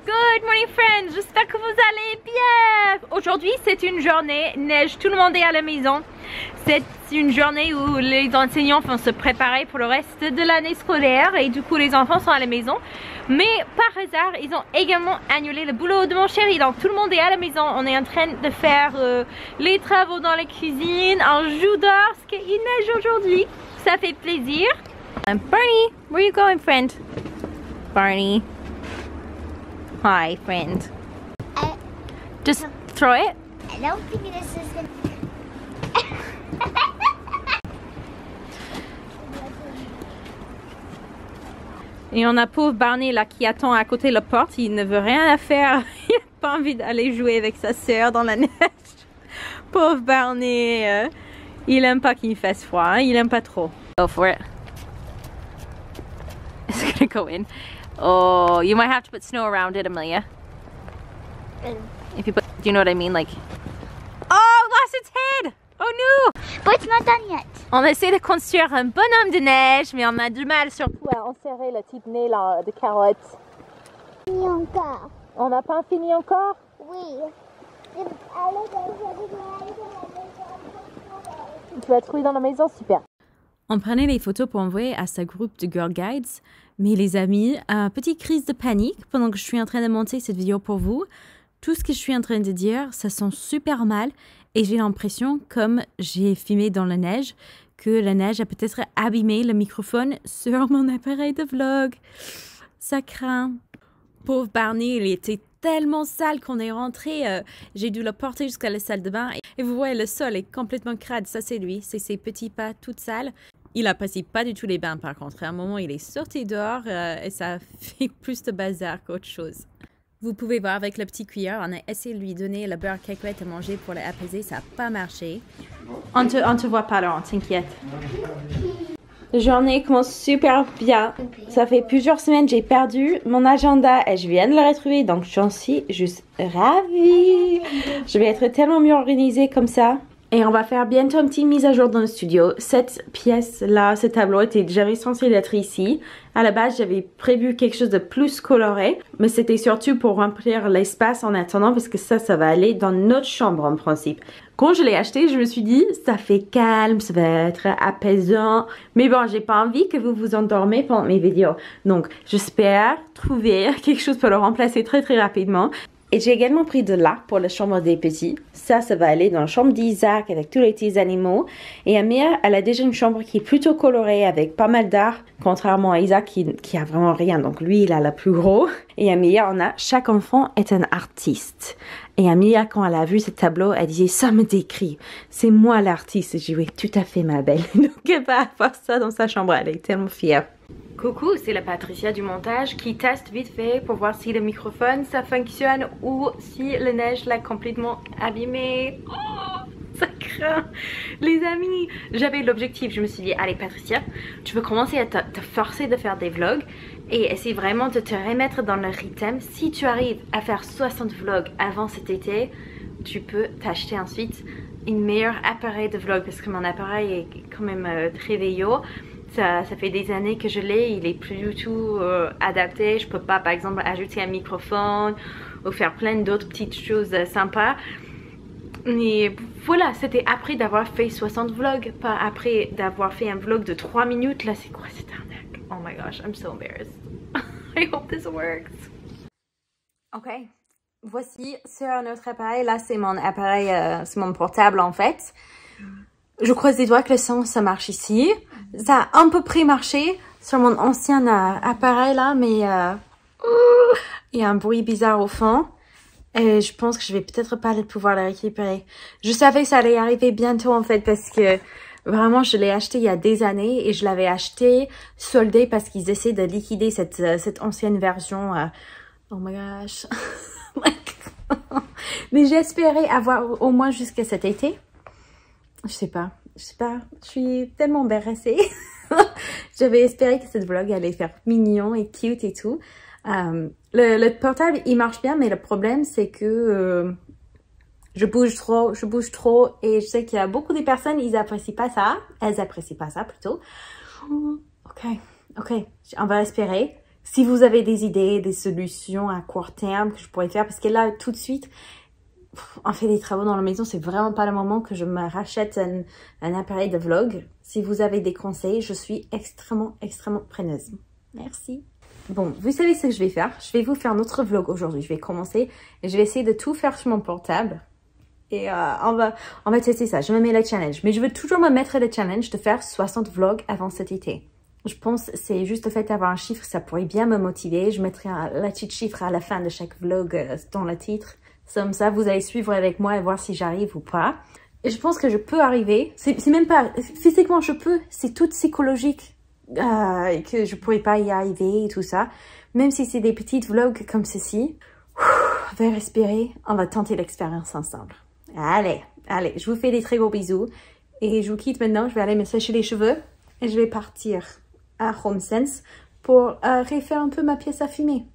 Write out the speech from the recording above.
Good morning friends, j'espère que vous allez bien. Aujourd'hui c'est une journée neige, tout le monde est à la maison. C'est une journée où les enseignants vont se préparer pour le reste de l'année scolaire et du coup les enfants sont à la maison. Mais par hasard ils ont également annulé le boulot de mon chéri, donc tout le monde est à la maison. On est en train de faire les travaux dans la cuisine, on joue dehors parce qu'il neige aujourd'hui. Ça fait plaisir. Barney, where are you going friend? Barney. Hi, friend. Just throw it. I don't think this is gonna. Et on a pauvre Barney là qui attend à côté de la porte. Il ne veut rien à faire. Il n'a pas envie d'aller jouer avec sa sœur dans la neige. Pauvre Barney. Il aime pas qu'il fasse froid. Hein? Il aime pas trop. Go for it. It's gonna go in. Oh, you might have to put snow around it, Amelia. If you put, do you know what I mean? Like, oh, lost its head! Oh no! But it's not done yet. On essaie de construire un bonhomme de neige, mais on a du mal surtout à enserrer le petit nez là, de carotte. Fini encore. On n'a pas fini encore? Oui. Tu vas trouver dans la maison, super. On prenait les photos pour envoyer à sa groupe de Girl Guides, mais les amis, petite crise de panique pendant que je suis en train de monter cette vidéo pour vous. Tout ce que je suis en train de dire, ça sent super mal et j'ai l'impression, comme j'ai filmé dans la neige, que la neige a peut-être abîmé le microphone sur mon appareil de vlog. Ça craint. Pauvre Barney, il était tellement sale qu'on est rentré. J'ai dû le porter jusqu'à la salle de bain. Et vous voyez, le sol est complètement crade. Ça, c'est lui. C'est ses petits pas toutes sales. Il apprécie pas du tout les bains, par contre. À un moment, il est sorti dehors et ça fait plus de bazar qu'autre chose. Vous pouvez voir avec le petit cuillère, on a essayé de lui donner le beurre cacahuète à manger pour l'apaiser. Ça n'a pas marché. On te voit pas là, on t'inquiète. La journée commence super bien. Ça fait plusieurs semaines que j'ai perdu mon agenda et je viens de le retrouver. Donc j'en suis juste ravie. Je vais être tellement mieux organisée comme ça. Et on va faire bientôt une petite mise à jour dans le studio. Cette pièce-là, ce tableau était jamais censé être ici. À la base, j'avais prévu quelque chose de plus coloré. Mais c'était surtout pour remplir l'espace en attendant. Parce que ça va aller dans notre chambre en principe. Quand je l'ai acheté, je me suis dit, ça fait calme, ça va être apaisant. Mais bon, j'ai pas envie que vous vous endormez pendant mes vidéos. Donc, j'espère trouver quelque chose pour le remplacer très rapidement. Et j'ai également pris de là pour la chambre des petits. Ça va aller dans la chambre d'Isaac avec tous les petits animaux. Et Amir, elle a déjà une chambre qui est plutôt colorée avec pas mal d'art. Contrairement à Isaac qui a vraiment rien. Donc lui, il a la plus gros. Et Amir, chaque enfant est un artiste. Et Amir, quand elle a vu ce tableau, elle disait, ça me décrit. C'est moi l'artiste. J'ai dit, oui, tout à fait ma belle. Donc elle va avoir ça dans sa chambre. Elle est tellement fière. Coucou, c'est la Patricia du montage qui teste vite fait pour voir si le microphone ça fonctionne ou si la neige l'a complètement abîmé. Oh, ça craint. Les amis, j'avais l'objectif, je me suis dit, allez Patricia, tu veux commencer à te forcer de faire des vlogs et essayer vraiment de te remettre dans le rythme. Si tu arrives à faire 60 vlogs avant cet été, tu peux t'acheter ensuite une meilleure appareil de vlog parce que mon appareil est quand même très vieillot. Ça fait des années que je l'ai, il est plus du tout adapté. Je peux pas par exemple ajouter un microphone ou faire plein d'autres petites choses sympas. Mais voilà, c'était après d'avoir fait 60 vlogs, pas après d'avoir fait un vlog de 3 minutes. Là c'est quoi cette arnaque? Oh my gosh, I'm so embarrassed. I hope this works. Ok, voici sur notre appareil. Là c'est mon appareil, c'est mon portable en fait. Je croise les doigts que le son ça marche ici. Ça a à peu près marché sur mon ancien appareil là, mais il y a un bruit bizarre au fond. Et je pense que je vais peut-être pas pouvoir le récupérer. Je savais que ça allait arriver bientôt en fait parce que vraiment je l'ai acheté il y a des années et je l'avais acheté soldé parce qu'ils essaient de liquider cette ancienne version. Oh my gosh. Mais j'espérais avoir au moins jusqu'à cet été. Je sais pas, je suis tellement embarrassée. J'avais espéré que cette vlog allait faire mignon et cute et tout. Le portable, il marche bien, mais le problème, c'est que je bouge trop et je sais qu'il y a beaucoup de personnes, ils apprécient pas ça. Elles apprécient pas ça plutôt. Ok, on va espérer Si vous avez des idées, des solutions à court terme que je pourrais faire, parce que là, tout de suite, on fait des travaux dans la maison, c'est vraiment pas le moment que je me rachète un appareil de vlog. Si vous avez des conseils, je suis extrêmement preneuse. Merci. Bon, vous savez ce que je vais faire. Je vais vous faire un autre vlog aujourd'hui. Je vais commencer et je vais essayer de tout faire sur mon portable. Et on va tester ça. Je me mets le challenge. Mais je veux toujours me mettre le challenge de faire 60 vlogs avant cet été. Je pense que c'est juste le fait d'avoir un chiffre, ça pourrait bien me motiver. Je mettrai la petite chiffre à la fin de chaque vlog dans le titre. Comme ça, vous allez suivre avec moi et voir si j'arrive ou pas. Et je pense que je peux arriver. C'est même pas... Physiquement, je peux. C'est tout psychologique. Que je pourrais pas y arriver et tout ça. Même si c'est des petites vlogs comme ceci. On va respirer. On va tenter l'expérience ensemble. Allez, je vous fais des très gros bisous. Et je vous quitte maintenant. Je vais aller me sécher les cheveux. Et je vais partir à HomeSense pour refaire un peu ma pièce à fumer.